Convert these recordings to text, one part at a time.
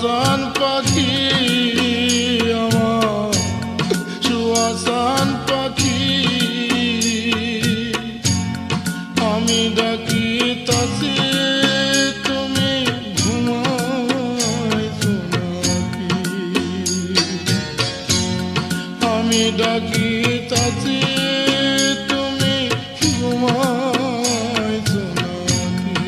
সুয়াসান পাখি আমার সুয়াসান পাখি আমি ডাকি তাসি তুমি ঘুমাইছো নাকি আমি ডাকি তাসি তুমি ঘুমাইছো নাকি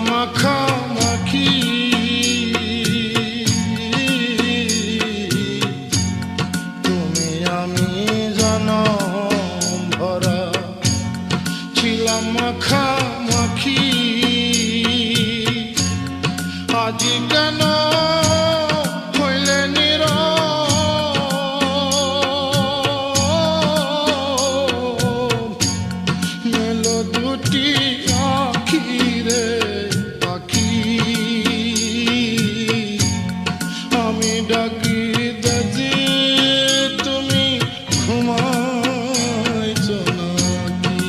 মাখামাখি তুমি আমি জনম ভরা ছিলাম মাখামাখি আজি কেন হইলে নীরব মেলো দুটি আখি রে আমি ডাকি দাজি তুমি ঘুমাইছো নাকি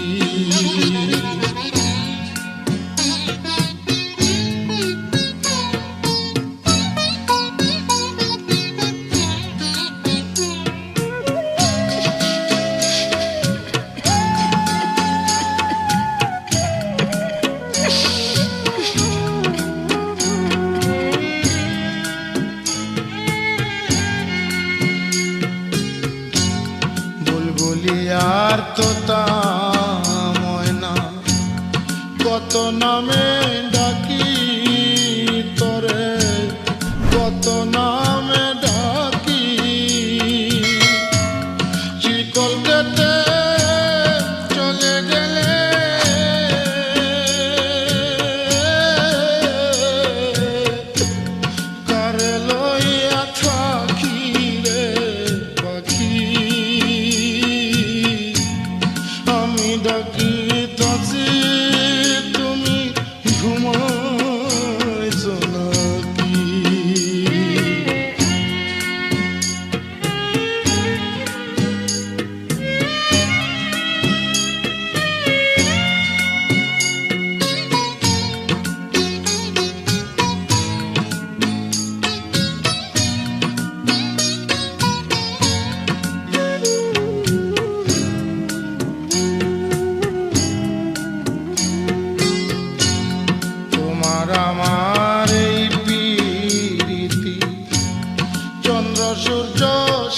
আর তোতা ময়না কত নামে ডাকি তোরে কত নামে ডাকি চিকল কেটে চলে গেলে কারে লইয়া থাকি রে পাখি আমি ডাকি তাসি তুমি ঘুমাইছো নাকি আমার এই প্রীতি চন্দ্র সূর্য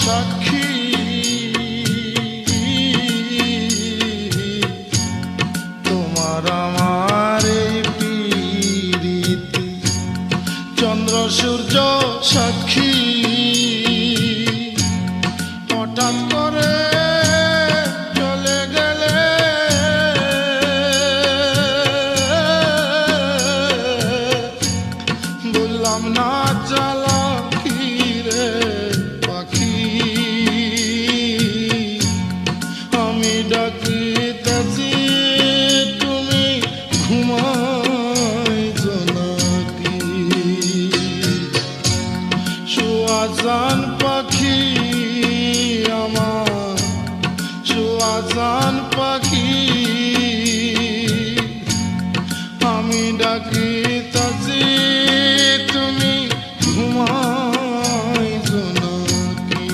সাক্ষী তোমার আমার এই প্রীতি চন্দ্র সূর্য সাক্ষী হঠাৎ করে চলে গেলে বললাম না চালাকি রে পাখি আমি ডাকি তাসি তুমি ঘুমাইছো নাকি সুয়াসান পাখি আমার সুয়াসান পাখি আমি ডাকি তাসি তুমি ঘুমাইছো নাকি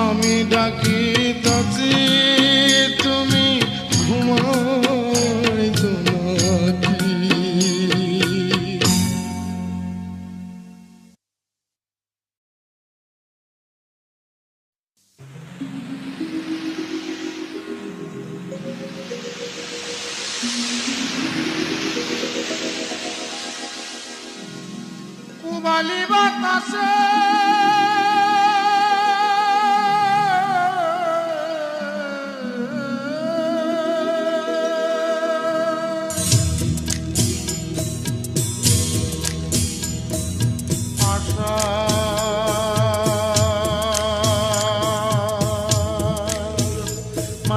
আমি ডাকি তাসি তুমি ঘুমাইছো নাকি পুবালি বাতাসে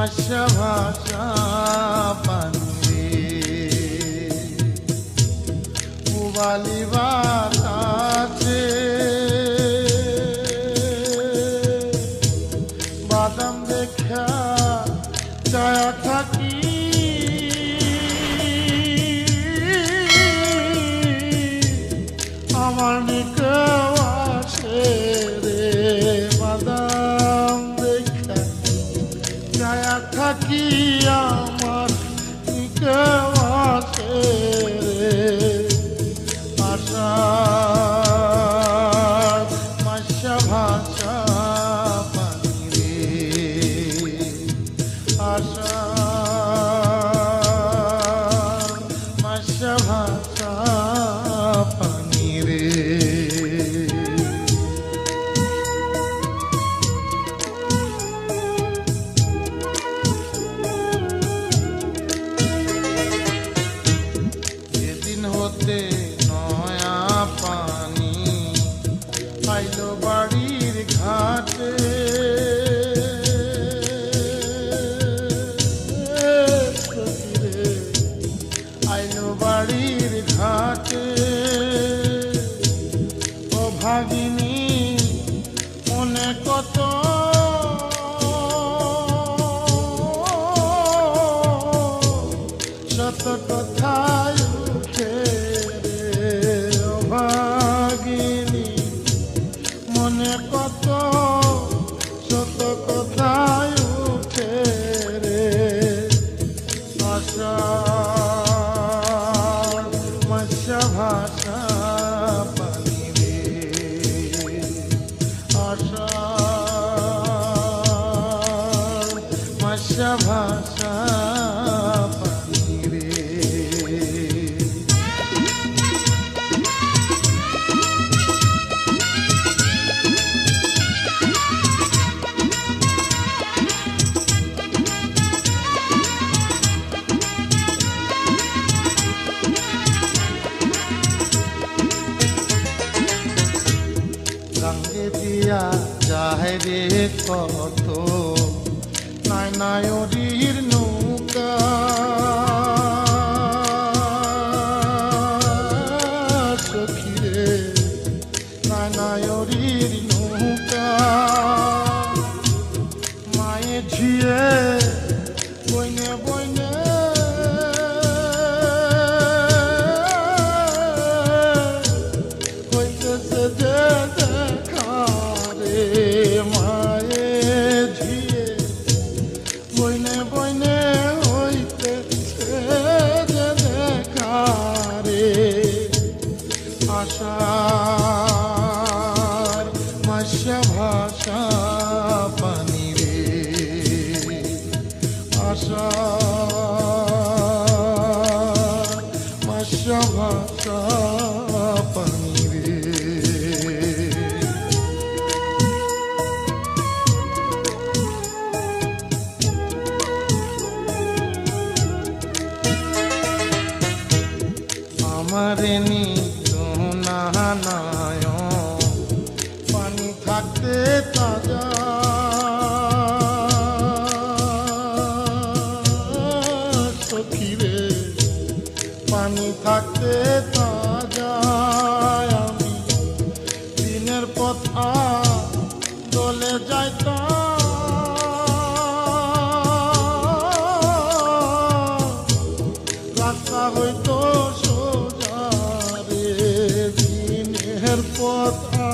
মাসা ভাষা পানি পুবালি বাতাসে বাদাম দেখা ছায়া থাকি আমার নিকেও আসে রে বাদাম দেখা ছায়া থাকি আমার নিকেও আসে রে আশা মাসা ভাষা পানি রে আশা মাসা ভাষা পানি রে যেদিন হতে নয়া পানি আইলো বাড়ির ঘাটে আইলো বাড়ির ঘাটে ও ভাগিনী মনে কত শত কথায় উঠে রে ও ভাগিনী মনে কত শত কথায় উঠে রে আশা মাসা ভাষা পানি রে আশা মাসা ভাষা পানি রে গাঙ্গে দিয়া যায় রে কত নায়নায়রীর নৌকা সখী রে নায়নায়রীর নৌকা মায়ে ঝিয়ে বইনে বইনে হইতেছে যে দেখা রে মায়ে ঝিয়ে বইনে বইনে হইতেছে যে দেখা রে আশার মাসা ভাষা পানি রে আশার মাসা ভাষা পানি রে আমারে নিল না নায় পানি থাকতে তাজা সখী রে পানি থাকতে তাজা আমি দিনের পথা দলে যাইতাম রাস্তা হইতো সোজা রে দিনের পথা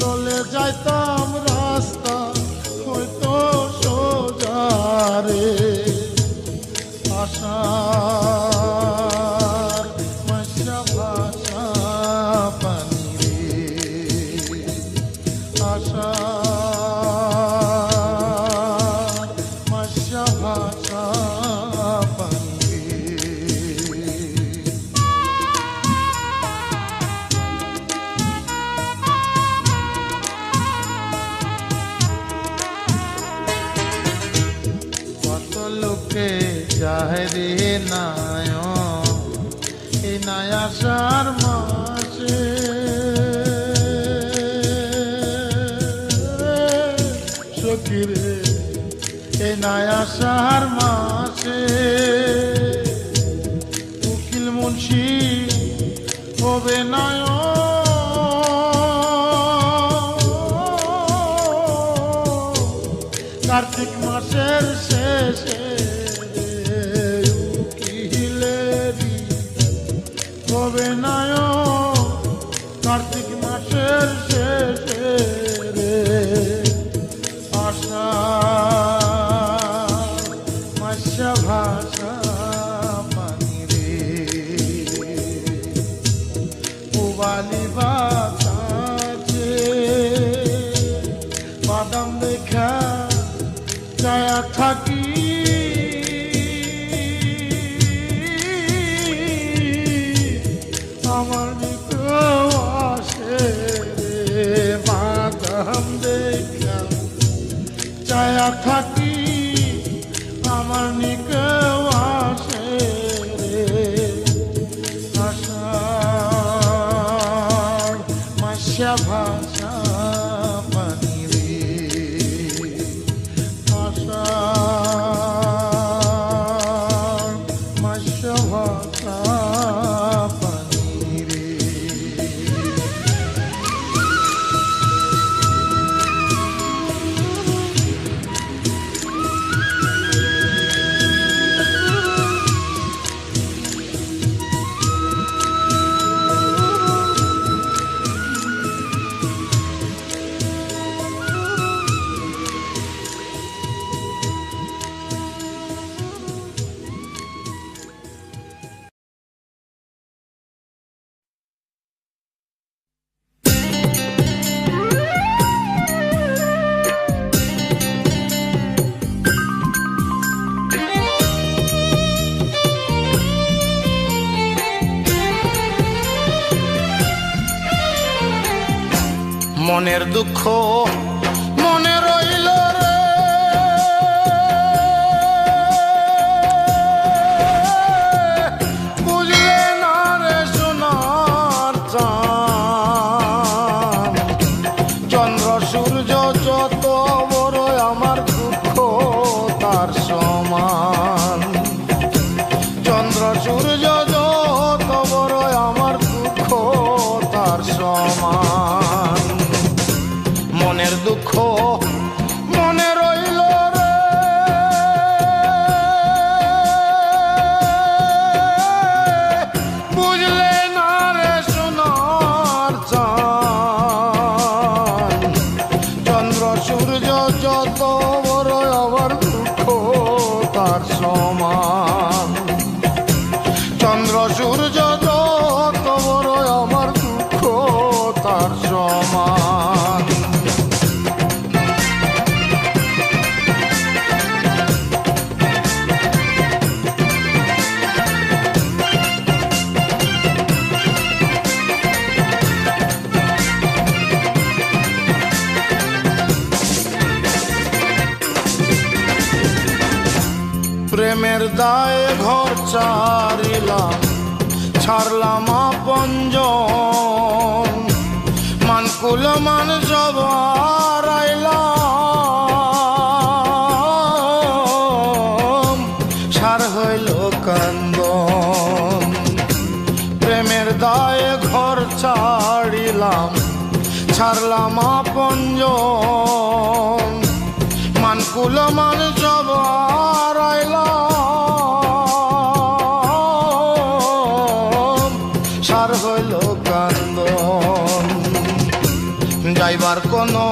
দলে যাইতাম রাস্তা হইতো সোজা রে আশার মাসা ভাষা পানি রে আশার মাসা ভাষা পানি রে কত লোকে যায় রে নায় এই নাই আষাঢ় মাসে সখী রে এই নয়া সার মাসে উকিল মুন্সি হবে নয় কার্তিক মাসের শেষে উকিলেরি হবে নয় কার্তিক মাসের শেষে রে আশা মাসা ভাষা পানি রে পুবালি বাতাসে বাদাম দেখা ছায়া থাকি আমার নিকেও আসে রে বাদাম দেখা ছায়া থাকি আমার নিকেও আসে রে আশার মাসা ভাষা পানি রে আশার মাসা ভাষা পানি রে মনের দুঃখ মনে রইল রে বুঝলে না রে সোনার চাঁদ চন্দ্র সূর্য যত বড় আমার দুঃখ তার সমান চন্দ্র সূর্য যত বড় আমার দুঃখ তার সমান মনের দুঃখ মনে রইল রে বুঝলে না রে সোনার চাঁদ চন্দ্র সূর্য যত বড় আমার দুঃখ তার সমান চন্দ্র সূর্য যত বড় আমার দুঃখ তার সমান প্রেমের দায়ে ঘর ছাড়িলাম ছাড়লাম আপনজন মানকুল মান সব হারাইলাম সার হইল কান্দন প্রেমের দায়ে ঘর ছাড়িলাম ছাড়লাম আপনজন মানকুল মান সব হারাইলাম সার হইল কান্দন যাইবার কোনো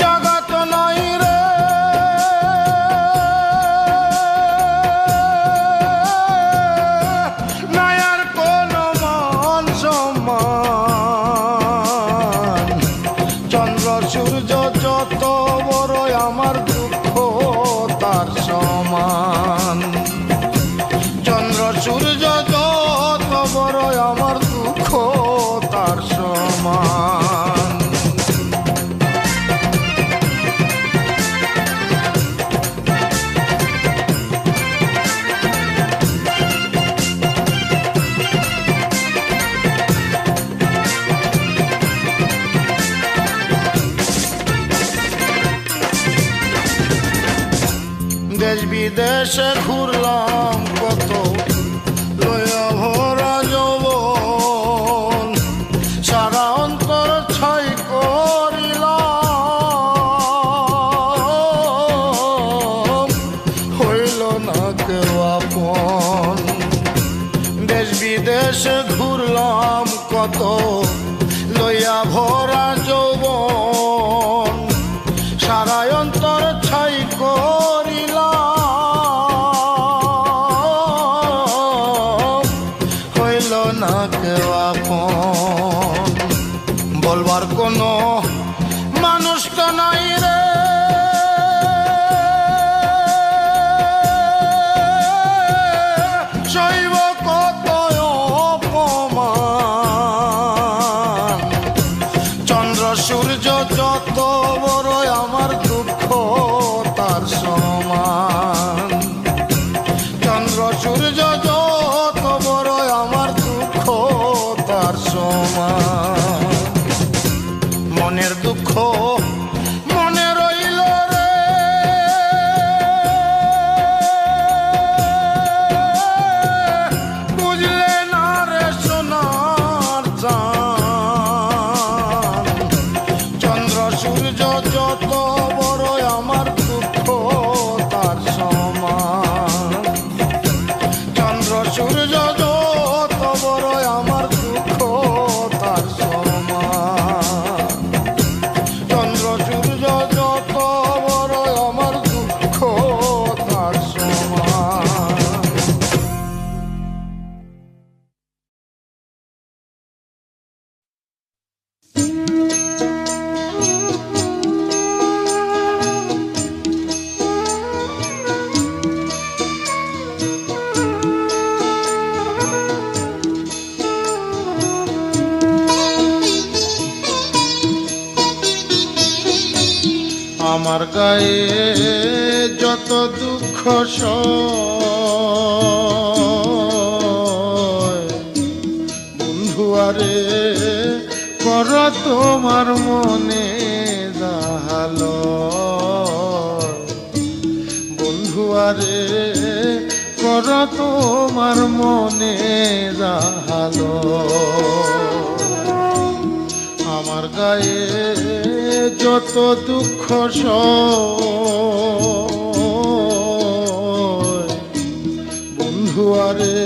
জায়গা তো নাই রে নায়ার কোনো মান সম্মান চন্দ্র সূর্য দেশ বিদেশে ঘুরলাম কত লয়া ভরা যৌবন সারা অন্তর ছাই করিলাম হইল না কেউ আপন দেশ বিদেশে ঘুরলাম কত লইয়া ভরা যৌবন সারা অন্তর ছাই করিলাম হইল না কেউ আপন বলবার কোনো মানুষ তো নাই রে শৈব কত অপমান চন্দ্র সূর্য যত বড় আমার দুঃখ তার সমান চন্দ্র সূর্য যত বড় আমার দুঃখ তার সমান মনের দুঃখ মনে রইল রে বুঝলে না রে সোনার চাঁদ চন্দ্র সূর্য যত বড় আমার দুঃখ তার সমান চন্দ্র সূর্য যত বড় আমার দুঃখ তার সমান চন্দ্র সূর্য যত বড় আমার দুঃখ তার সমান আমার গায়ে যত দুঃখ সয় বন্ধু আরে কর তোমার মনে জাহালো বন্ধু আরে কর তোমার মনে জাহালো আমার গায়ে যত দুঃখ সয় বন্ধু আরে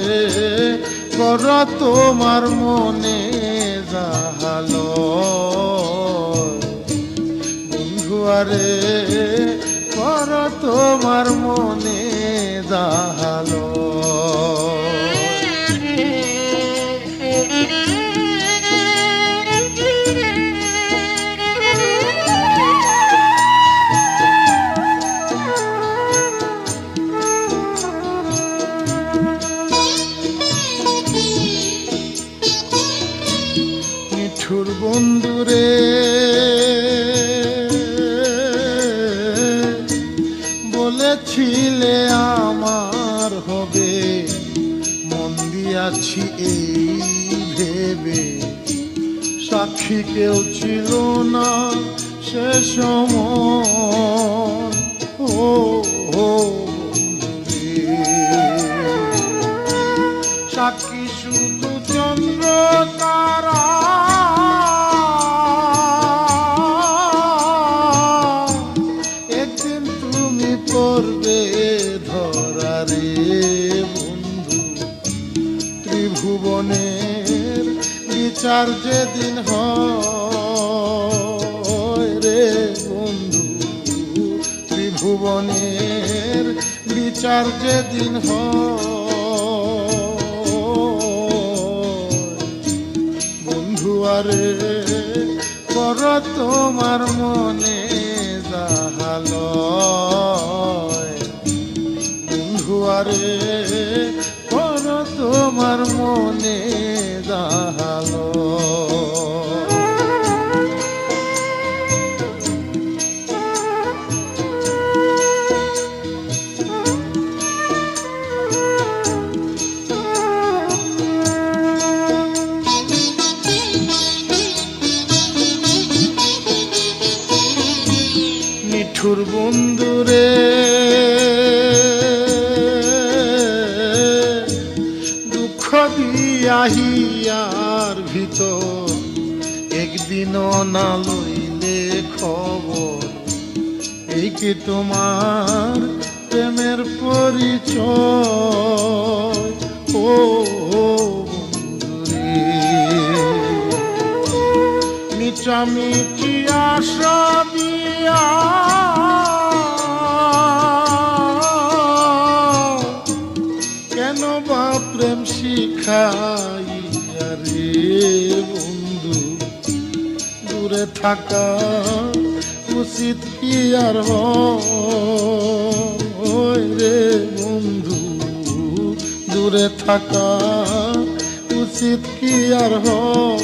কর তোমার মনে জাহালো বন্ধু আরে কর তোমার মনে জাহালো নিঠুর বন্ধুরে বলেছিলে আমার হবে মন দিয়াছি এই ভেবে সাক্ষী কেউ ছিল না সে সময় ও বন্ধুরে সাক্ষী শুধু চন্দ্র তারা একদিন তুমি করবে ধরা রে বন্ধু ত্রিভুবনের বিচার যেদিন হয় রে বন্ধু ত্রিভুবনের বিচার যেদিন হয় আরে কর তোমার মনে জাহালো বন্ধু আরে কর তোমার মনে জাহালো নিঠুর বন্ধুরে চাহিয়ার ভিতর একদিনও না লইলে খবর, এই কি তোমার প্রেমের পরিচয়? ও বন্ধুরে, মিটামিটি আশা দিয়া কেন বা প্রেম শিখাইয়া রে বন্ধু, দূরে থাকা উচিত কি আর হয় রে বন্ধু, দূরে থাকা উচিত কি আর হয়?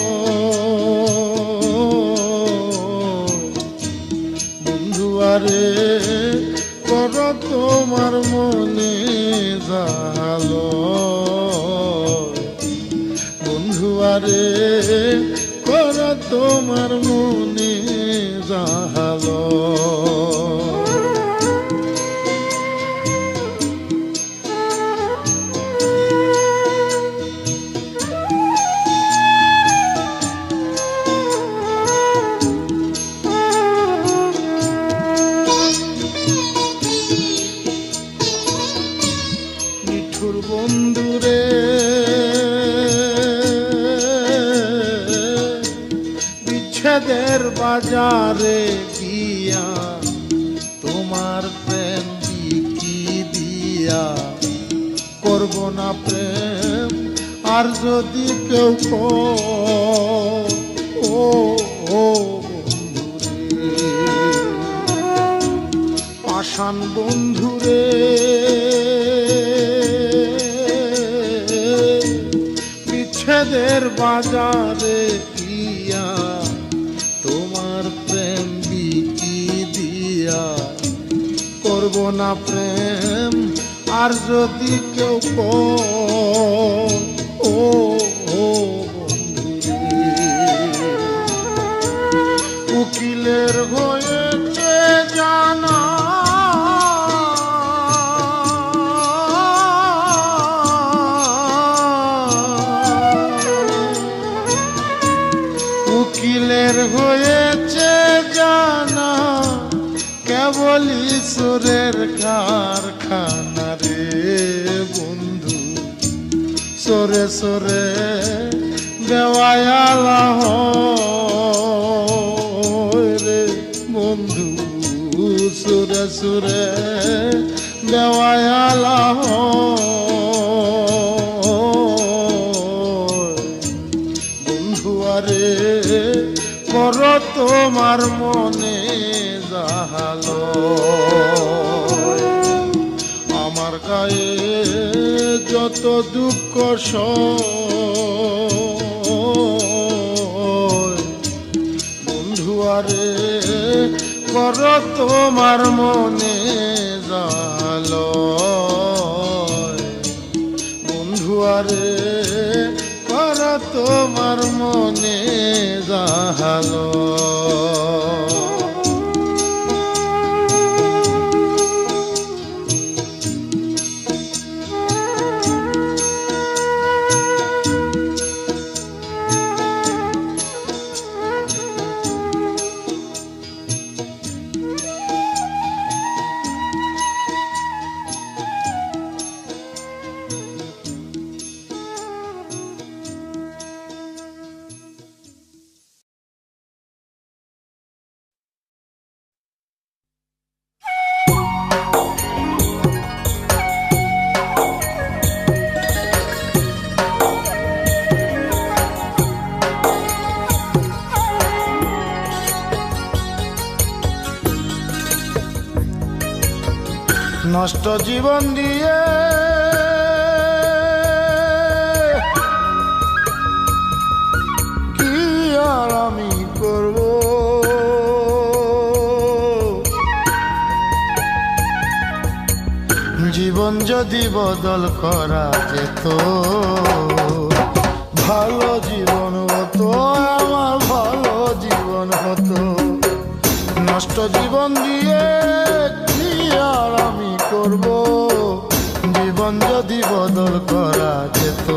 বন্ধু আরে কর তোমার মনে জালো, বন্ধু আরে কর তোমার মনে জালো। নিঠুর বন্ধুরে, বিচ্ছেদের বাজারে গিয়া তোমার প্রেম বিকি দিয়া করব না প্রেম আর যদি কেউ ও বন্ধুরে, পাষাণ বন্ধুরে, বিচ্ছেদের বাজারে গিয়া তোমার প্রেম বিকি দিয়া করব না প্রেম আর যদি কেউ ও বন্ধুরে, উকিলের হয়েছে জানা উকিলের হয়েছে জানা কেবল ঈশ্বরের কারখানা রে বন্ধু, সরে সরে দেওয়ালা হয় রে বন্ধু, সুরে সুরে দেওয়ালা হয়। বন্ধু আরে কর তোমার মনে জাহালো, আমার গায়ে যত দুঃখ সয়, বন্ধু আরে কর তোমার মনে জাহালো, বন্ধু আরে কর তোমার মনে জাহালো। নষ্ট জীবন দিয়ে কি আর আমি করব, জীবন যদি বদল করা যেত ভালো জীবন হতো, আমার ভালো জীবন হতো। নষ্ট জীবন দিয়ে কি আর আমি করব, জীবন যদি বদল করা যেত।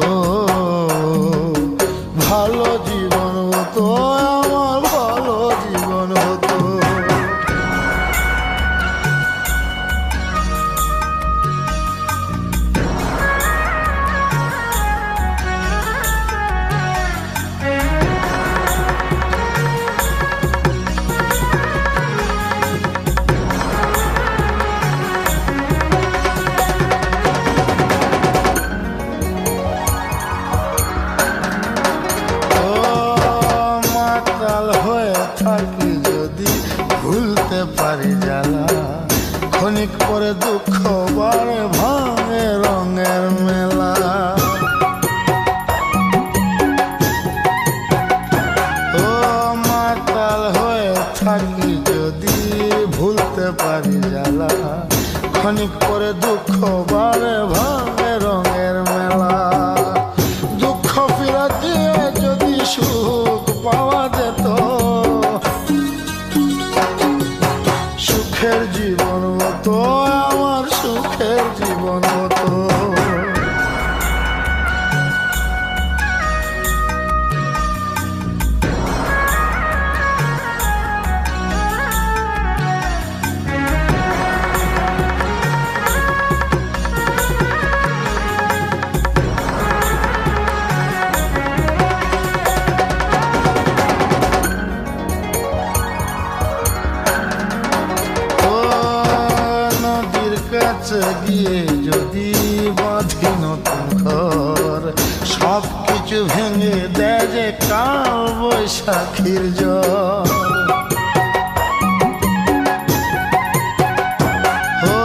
ক্ষণিক পরে দুঃখ বাড়ে ভাঙে রঙের মেলা। ও মাতাল হয়ে থাকি যদি ভুলতে পারি জ্বালা, ক্ষণিক পরে দুঃখ বাড়ে ভাঙে রঙের মেলা। দুঃখ ফিরা দিয়ে যদি সুখ পাওয়া যেত, সুখের জীবন হতো আমার, সুখের জীবন হতো। কাছে গিয়ে যদি বাঁধি নতুন ঘর, সব কিছু ভেঙে দেয় যে কাল বৈশাখীর জ্বর। ও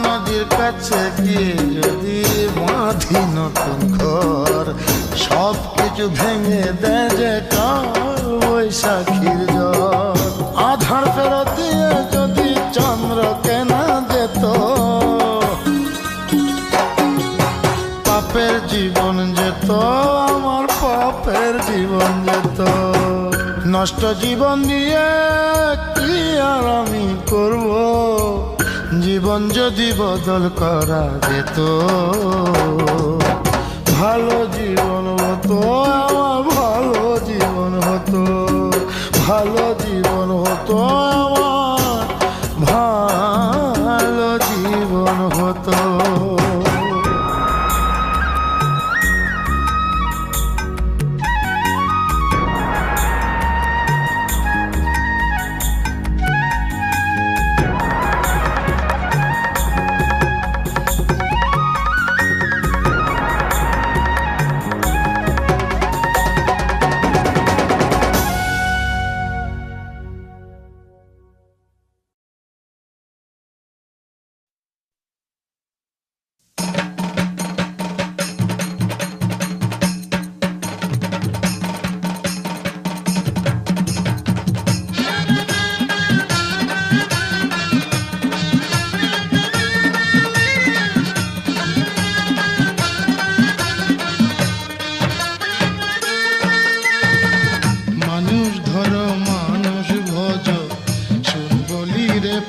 নদীর কাছে গিয়ে যদি বাঁধি নতুন ঘর, সব কিছু ভেঙে দেয় যে কাল বৈশাখীর জ্বর। আধার ফেরত দিয়ে যদি চন্দ্র কেনা যেত, পাপের জীবন যেত আমার, পাপের জীবন যেত। নষ্ট জীবন দিয়ে কি আর আমি করব, জীবন যদি বদল করা যেত, ভালো জীবন হতো আমার, ভালো জীবন হতো, ভালো জীবন হতো আমার, ভালো জীবন হতো।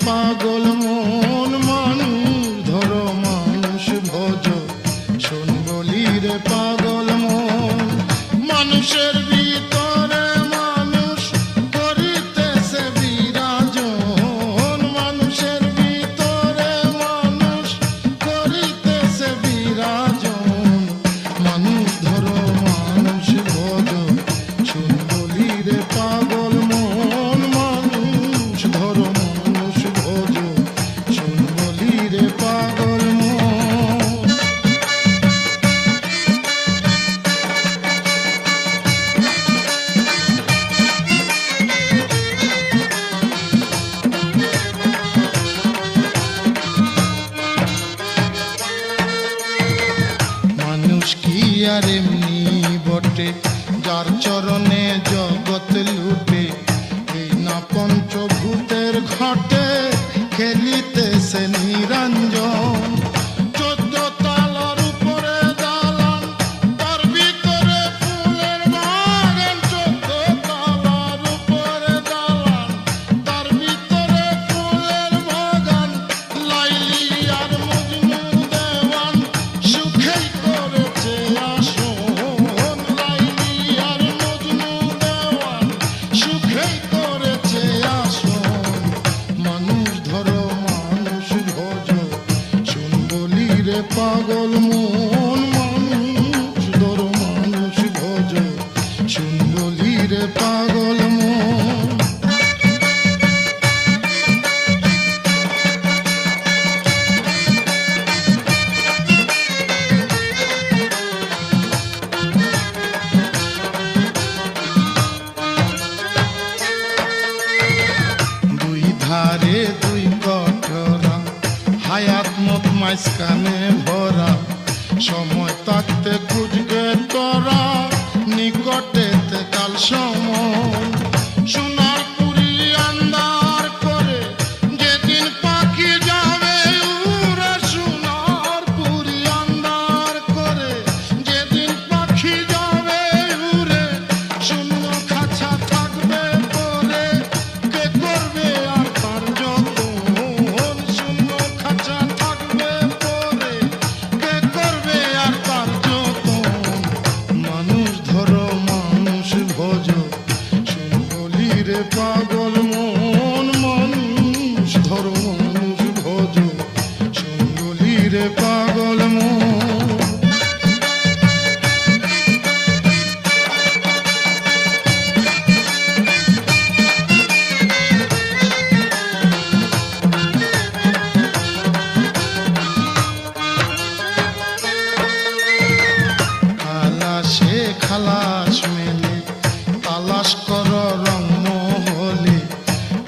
পাগল মন মানুষ ধরো, মানুষ ভজ শোন বলি রে পাগল মন। মানুষের ভিতরে মানুষ করিতেছে বিরাজন, মানুষের ভিতরে মানুষ করিতেছে বিরাজন। মানুষ ধরো মানুষ ভজ শোন বলি রে পাগল মন, মানুষ ধরো আর এমনি বটে যার চরণে জগৎ লুটে, এই না পঞ্চভূতের ঘটে খেলিতেছে নিরঞ্জন। 14 তালার উপরে দালান, তার ভিতরে ফুলের বাগান। 14 তালার উপরে দালান, তার ভিতরে ফুলের বাগান। লাইলি আর মজনু দেওয়ান সুখেই করেছে আসন, লাইলি আর মজনু দেওয়ান সুখেই করেছে আসন। মানুষ ধরো মানুষ ভজ মাঝখানে ভরা সময় থাকতে খুঁজবে তোরা নিকটেতে কাল সময় সোনার পুরি আন্দার করে যেদিন পাখি যাবে উড়ে সোনার পুরি আন্দার করে যেদিন পাখি যাবে উড়ে শূন্য খাঁচা থাকবে পরে কে করবে আর তার যতন শূন্য খাঁচা থাকবে পরে কে করবে আর তার যতন মানুষ ধরো মানুষ ভোজো শুনবলিরে পাগল মন মানুষ ধরো মানুষ ভোজো শুনবলিরে পাগল মন খালাসে খালাস মেলে তালাশ কর রং মহলে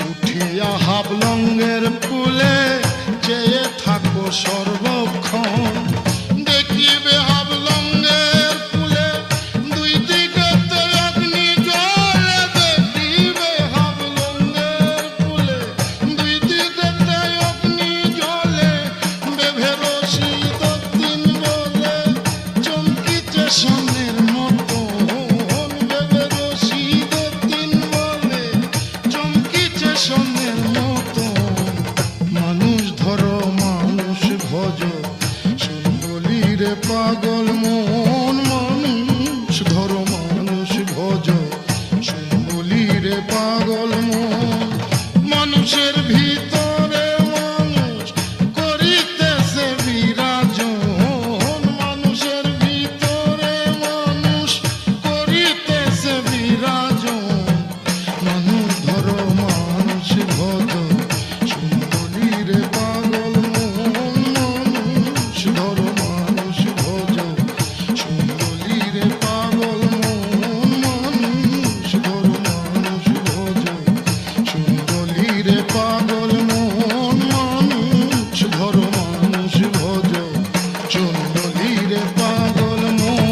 উঠিয়া হাবলঙ্গের কুলে চেয়ে থাকো সর্বক্ষণ দেখিবে হাবলঙ্গের কুলে দুই দিকেতে অগ্নি জ্বলে দেখিবে হাবলঙ্গের কুলে দুই দিকেতে অগ্নি জ্বলে বেভেরো শীত দিন বলে চমকিছে সোনের মতো বেভেরো শীত দিন বলে চমকিছে সোনের মতো মানুষ ধরো মানুষ ভোজো শুনবলিরে পাগল মন মানুষ ধরো মানুষ ভোজো শুনবলিরে পাগল মন মানুষের ভিতরে মানুষ করিতেছে বিরাজন মানুষের ভিতরে মানুষ করিতেছে বিরাজন মানুষ ধরো মানুষ ভোজো শুনবলিরে পাগল মন মানুষ ধরো মানুষ ভোজো শুনবলিরে পাগল মন মানুষ ধরো মানুষ ভোজো শুনবলিরে পাগল মন মানুষ ধরো মানুষ ভোজো শুনবলিরে পাগল মন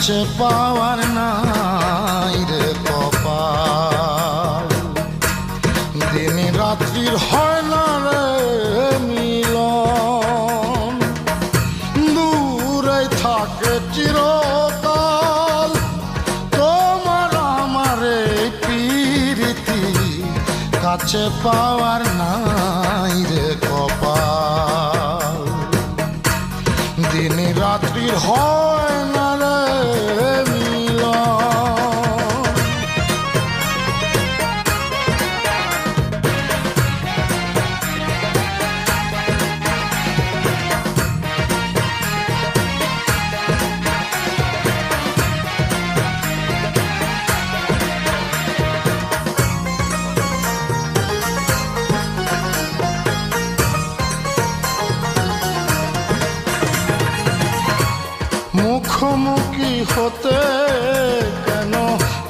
কাছে পাওয়ার নাই রে কপাল। দিন রাত্রির হয় না রে মিলন, দূরে থাকে চিরকাল তোমার আমার এই প্রীতি। কাছে পাওয়ার নাই রে কপাল। দিন রাত্রির হয় না রে মিলন। মুখোমুখি হতে কেন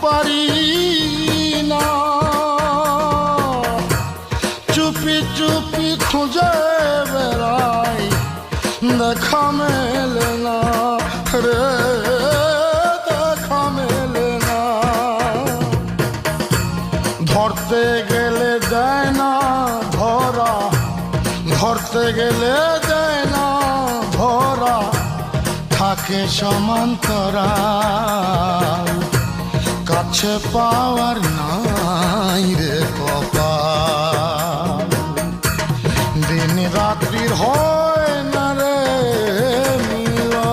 পারি না, চুপি চুপি খুঁজে বেড়াই দেখা মেলে না রে, দেখা মেলে না। ধরতে গেলে দেয় না ধরা, ধরতে গেলে দেয় না ধরা, থাকে সমান্তরাল। কাছে পাওয়ার নাই রে কপাল। দিন রাত্রির হয় না রে মিলন।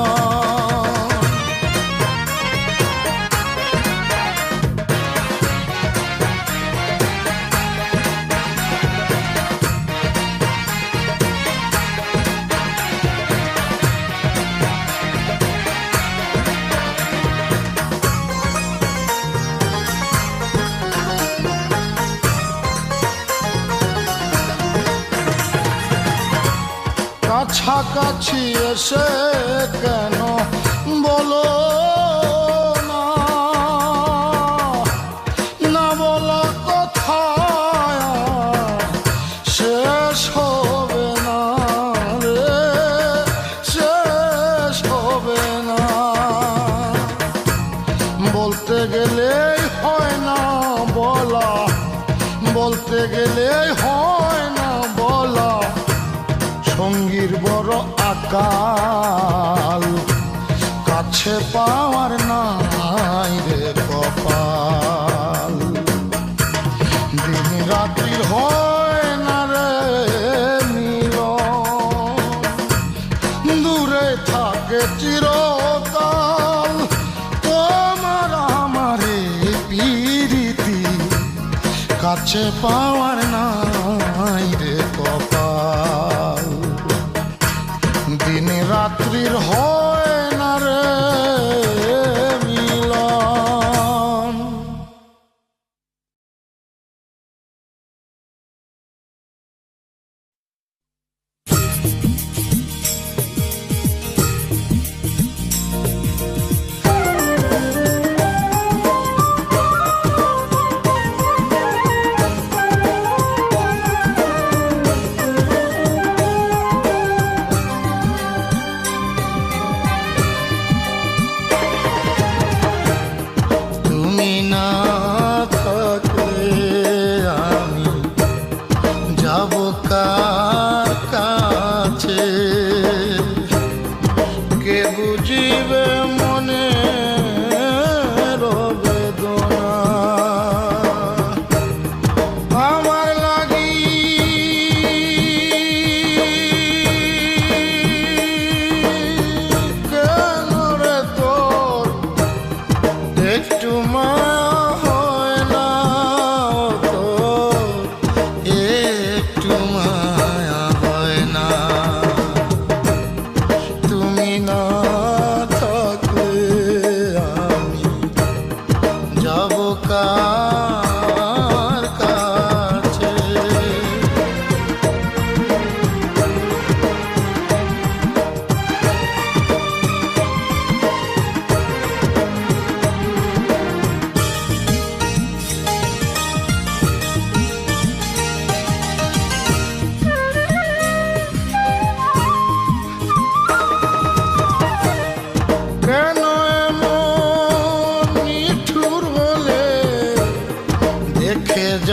কাছাকাছি এসে কেন বলো না, না বলা কথা শেষ হবে না রে, শেষ হবে না। বলতে গেলেই হয় না বলা, বলতে গেলেই হয় না বলা, সঙ্গীর বড় আকাল। কাছে পাওয়ার নাই রে কপাল। দিন রাত্রির হয় না রে মিলন, দূরে থাকে চিরকাল তোমার আমার এই প্রীতি। কাছে পাওয়ার নাই রে কপাল। দিন রাত্রির হয় না রে মিলন।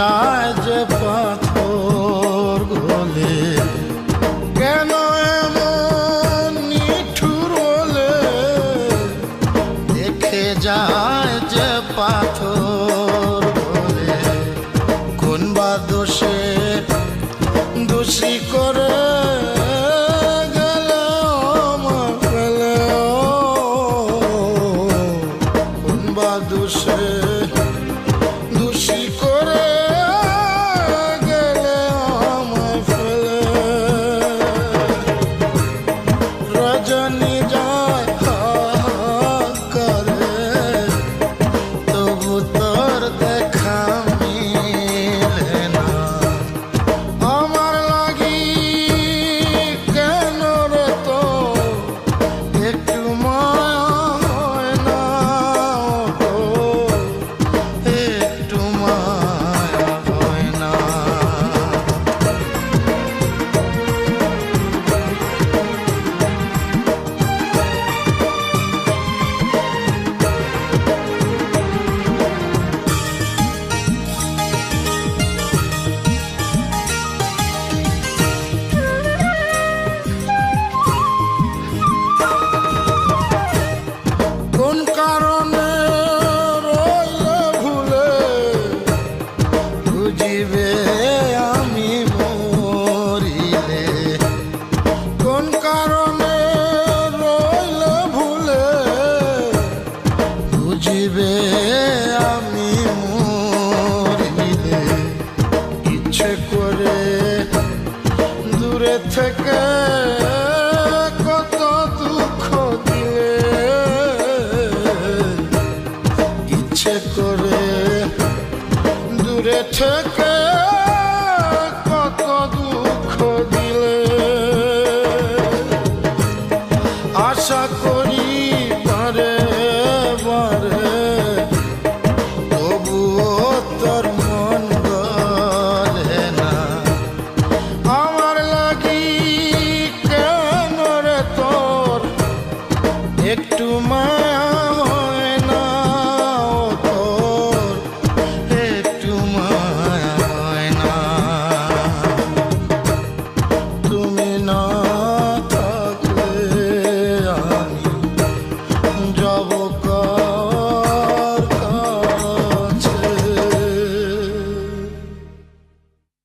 যায় যে পাথর গলে, কেন এমন নিঠুর হলে দেখে যায় যে পাথর গলে। কোন বা দোষে দোষী করে গেলে আমার ফেলে, কোন বা দোষে দোষী করে গেলে আমায় ফেলে। রজনী যায় করে তবু তোর দেখা মিলে না। আমার লাগি কেন রে তো একটু মায়া হয় না, একটু মায়া হয় না। কোন কারণে রইলে ভুলে বুঝিবে আমি মরিলে, কোন কারণে রইলে ভুলে বুঝিবে আমি মরিলে। ইচ্ছে করে দূরে থেকে কত দুঃখ দিলে, ইচ্ছে করে দূরে থেকে